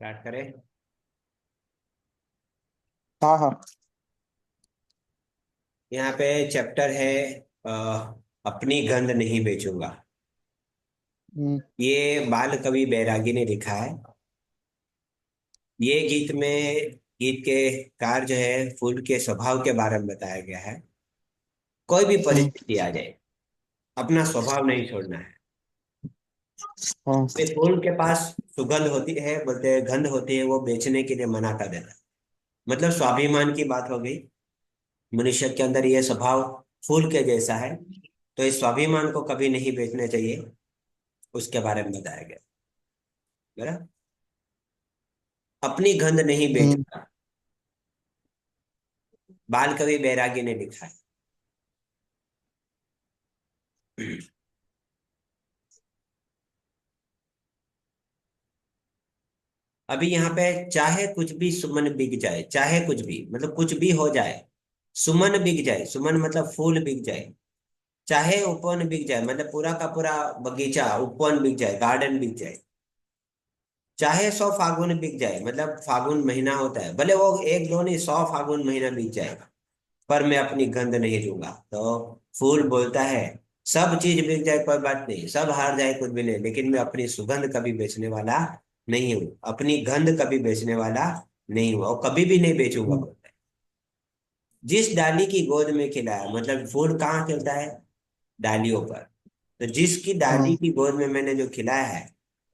Start करें। हाँ हाँ। यहाँ पे चैप्टर है। अ, अपनी गंध नहीं बेचूंगा। हम्म। ये बाल कवि बैरागी ने लिखा है। ये गीत के कार जो है फूल के स्वभाव के बारे में बताया गया है। कोई भी हम्म। परिस्थिति आ जाए, अपना स्वभाव नहीं छोड़ना है। हाँ। वे फूल के पास सुगंध होती है, बोलते हैं गंध होती है, वो बेचने के लिए मना कर देता है। मतलब स्वाभिमान की बात हो गई। मनुष्य के अंदर ये स्वभाव फूल के जैसा है, तो इस स्वाभिमान को कभी नहीं बेचना चाहिए। उसके बारे में बताया गया। बराबर। अपनी गंध नहीं हम्म। बेचता, बाल कवि बैरागी ने लिखा है। अभी यहाँ पे चाहे कुछ भी सुमन बिक जाए, चाहे कुछ भी मतलब कुछ भी हो जाए। सुमन बिक जाए, सुमन मतलब फूल बिक जाए। चाहे उपवन बिक जाए, मतलब पूरा का पूरा बगीचा उपवन बिक जाए, गार्डन बिक जाए। चाहे 100 फागुन बिक जाए, मतलब फागुन महीना होता है, भले वो एक दो नहीं 100 फागुन महीना बिक जाए, पर मैं अपनी गंध नहीं दूंगा। तो फूल बोलता है सब चीज बिक जाए कोई बात नहीं, सब हार जाए कुछ भी नहीं, लेकिन मैं अपनी सुगंध कभी बेचने वाला नहीं हूँ, अपनी गंध कभी बेचने वाला नहीं हूँ, और कभी भी नहीं बेचूंगा हम्म। बोलता है। जिस डाली की गोद में खिलाया, मतलब फूल कहाँ खिलता है? डालियों पर। तो जिसकी डाली हाँ। की गोद में मैंने जो खिलाया है,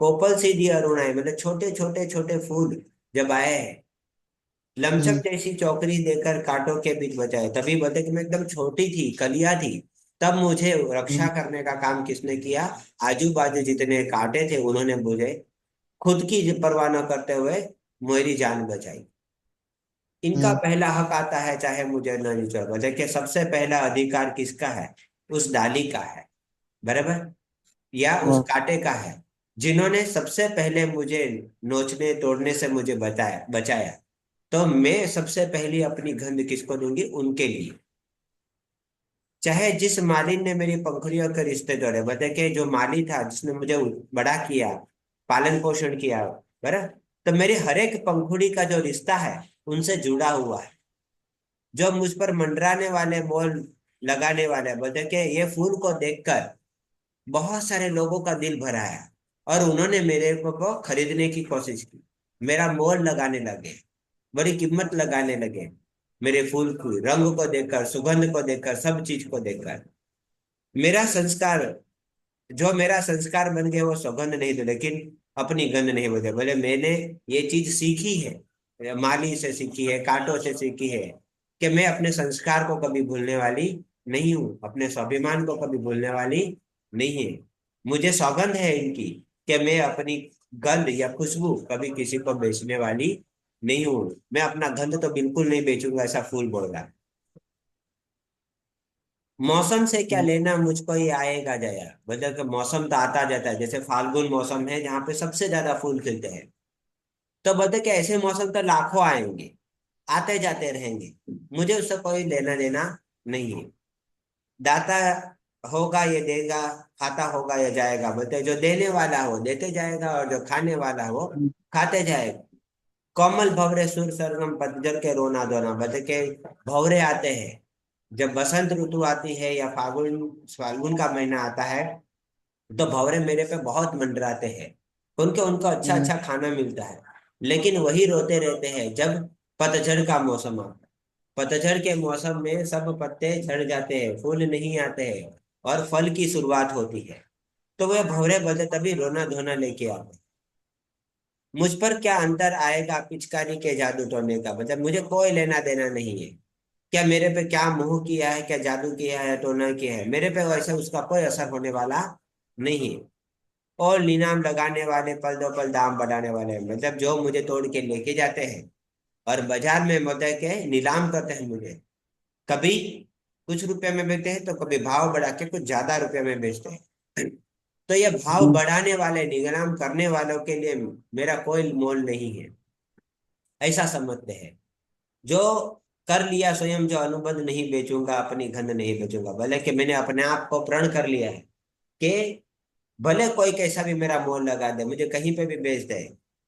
कोपल सीधी अरुणाई, मतलब छोटे छोटे छोटे फूल जब आए हैं, लमचक हम्म। जैसी चौकरी देकर कांटों के बीच बचाए, तभी बोलते कि मैं एकदम छोटी थी, कलियां थी, तब मुझे रक्षा हम्म। करने का काम किसने किया? आजू बाजू जितने कांटे थे उन्होंने मुझे खुद की परवाह न करते हुए मेरी जान बचाई। इनका हम्म। पहला हक आता है चाहे मुझे न निचोड़। देखिए सबसे पहला अधिकार किसका है? उस डाली का है, बराबर, या उस हाँ। कांटे का है, जिन्होंने सबसे पहले मुझे नोचने तोड़ने से मुझे बताया बचाया। तो मैं सबसे पहले अपनी गंध किसको दूंगी? उनके लिए। चाहे जिस मालिन ने मेरी पंखुड़ियों के रिश्ते तोड़े, बता के जो माली था जिसने मुझे बड़ा किया, पालन पोषण किया, बराबर, तो मेरी हर एक पंखुड़ी का जो रिश्ता है उनसे जुड़ा हुआ है। जो मुझ पर मंडराने वाले, मोल लगाने वाले, बोलते कि ये फूल को देखकर बहुत सारे लोगों का दिल भरा है, और उन्होंने मेरे को खरीदने की कोशिश की, मेरा मोल लगाने लगे, बड़ी कीमत लगाने लगे। मेरे फूल की रंग को देखकर, सुगंध को देखकर, सब चीज को देखकर। मेरा संस्कार, जो मेरा संस्कार बन गए वो सुगंध नहीं दे, लेकिन अपनी गंध नहीं बदले। बोले मैंने ये चीज सीखी है, माली से सीखी है, कांटों से सीखी है, कि मैं अपने संस्कार को कभी भूलने वाली नहीं हूँ, अपने स्वाभिमान को कभी भूलने वाली नहीं है। मुझे सौगंध है इनकी, कि मैं अपनी गंध या खुशबू कभी किसी को बेचने वाली नहीं हूँ। मैं अपना गंध तो बिल्कुल नहीं बेचूंगा, ऐसा फूल बोल रहा है। मौसम से क्या हम्म। लेना, मुझको ये आएगा जाया, मतलब कि मौसम तो आता जाता है, जैसे फाल्गुन मौसम है जहाँ पे सबसे ज्यादा फूल खिलते हैं। तो बोलते कि ऐसे मौसम तो लाखों आएंगे, आते जाते रहेंगे, मुझे उससे कोई लेना देना नहीं है। दाता होगा ये देगा, खाता होगा ये जाएगा, बोलते जो देने वाला हो देते जाएगा, और जो खाने वाला हो हम्म। खाते जाएगा। कोमल भवरे सुर सरगम पतझर के रोना धोना, बोलते के भवरे आते हैं जब बसंत ऋतु आती है, या फागुन फाल्गुन का महीना आता है, तो भंवरे मेरे पे बहुत मंडराते हैं। उनको उनको अच्छा हम्म। अच्छा खाना मिलता है, लेकिन वही रोते रहते हैं जब पतझड़ का मौसम आता है। पतझड़ के मौसम में सब पत्ते झड़ जाते हैं, फूल नहीं आते हैं, और फल की शुरुआत होती है। तो वे भंवरे बोलते तभी रोना धोना लेके आते हैं। मुझ पर क्या अंतर आएगा पिचकारी के जादू टोने का, मतलब मुझे कोई लेना देना नहीं है। क्या मेरे पे क्या मोह किया है, क्या जादू किया है, टोना किया है, मेरे पे वैसे उसका कोई असर होने वाला नहीं है। और नीलाम लगाने वाले पल दो पल दाम बढ़ाने वाले हैं, मतलब जो मुझे तोड़ के लेके जाते हैं और बाजार में मतलब के नीलाम करते हैं मुझे। कभी कुछ रुपए में बेचते हैं, तो कभी भाव बढ़ा के कुछ ज्यादा रुपए में बेचते हैं। तो ये भाव हम्म। बढ़ाने वाले, नीलाम करने वालों के लिए मेरा कोई मोल नहीं है, ऐसा समझते हैं। जो कर लिया स्वयं, जो अनुबंध नहीं बेचूंगा, अपनी गंध नहीं बेचूंगा, भले कि मैंने अपने आप को प्रण कर लिया है कि भले कोई कैसा भी मेरा मोल लगा दे, मुझे कहीं पे भी बेच दे,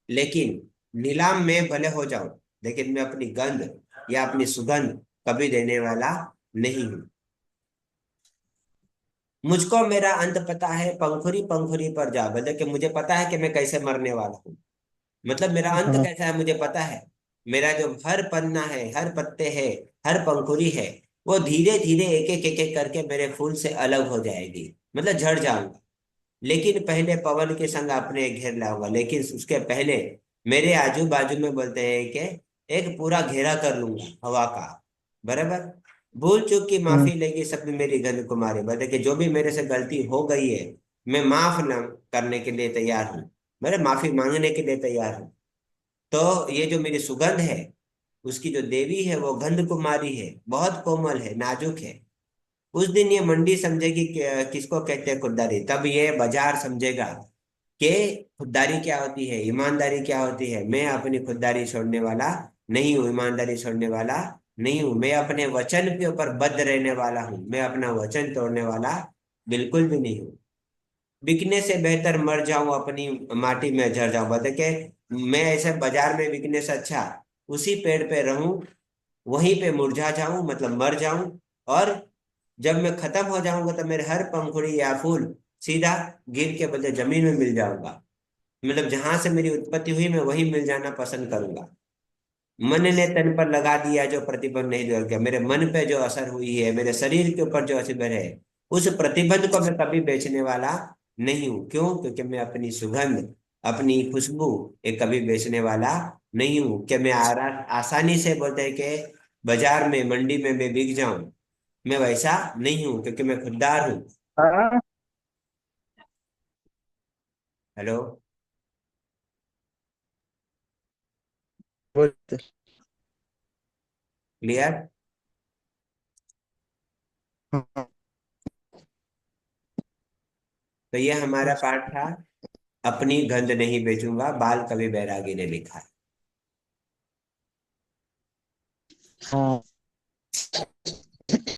लेकिन नीलाम में भले हो जाऊं, लेकिन मैं अपनी गंध या अपनी सुगंध कभी देने वाला नहीं हूं। मुझको मेरा अंत पता है, पंखुरी पंखुरी पर जा बदल के मुझे पता है कि मैं कैसे मरने वाला हूँ। मतलब मेरा अंत हाँ। कैसा है मुझे पता है। मेरा जो हर पन्ना है, हर पत्ते है, हर पंखुड़ी है, वो धीरे धीरे एक एक करके मेरे फूल से अलग हो जाएगी, मतलब झड़ जाऊंगा। लेकिन पहले पवन के संग अपने घेर लाऊंगा, लेकिन उसके पहले मेरे आजू बाजू में बोलते हैं कि एक पूरा घेरा कर लूंगा हवा का। बराबर। भूल चूक की हम्म। माफी लेगी सब मेरी गंध कुमारी, बता कि जो भी मेरे से गलती हो गई है, मैं माफ न करने के लिए तैयार हूँ। मेरे माफी मांगने के लिए तैयार हूँ। तो ये जो मेरी सुगंध है, उसकी जो देवी है वो गंध कुमारी है, बहुत कोमल है, नाजुक है। उस दिन ये मंडी समझेगी कि किसको कहते हैं खुददारी, तब ये बाजार समझेगा कि खुददारी क्या होती है, ईमानदारी क्या होती है। मैं अपनी खुददारी छोड़ने वाला नहीं हूँ, ईमानदारी छोड़ने वाला नहीं हूँ। मैं अपने वचन के ऊपर बद्ध रहने वाला हूँ, मैं अपना वचन तोड़ने वाला बिल्कुल भी नहीं हूँ। बिकने से बेहतर मर जाऊं, अपनी माटी में जर जाऊं, बता के मैं ऐसे बाजार में बिकने से अच्छा उसी पेड़ पे रहूं, वहीं पे मुरझा जाऊं, मतलब मर जाऊं। और जब मैं खत्म हो जाऊंगा तो मेरे हर पंखुड़ी या फूल सीधा गिर के बदले जमीन में मिल जाऊंगा। मतलब जहां से मेरी उत्पत्ति हुई मैं वहीं मिल जाना पसंद करूंगा। मन ने तन पर लगा दिया जो प्रतिबंध नहीं दूर किया, मेरे मन पे जो असर हुई है, मेरे शरीर के ऊपर जो असर है, उस प्रतिबंध को मैं कभी बेचने वाला नहीं हूं। क्यों? क्योंकि मैं अपनी सुगंध, अपनी खुशबू ये कभी बेचने वाला नहीं हूं। कि मैं आसानी से बोलते हैं कि बाजार में, मंडी में मैं बिक जाऊं, मैं वैसा नहीं हूं, क्योंकि मैं खुददार हूँ। हाँ। हेलो। बोलते। क्लियर? हाँ। तो ये हमारा पाठ था, अपनी गंध नहीं बेचूंगा, बाल कवि बैरागी ने लिखा है। हाँ।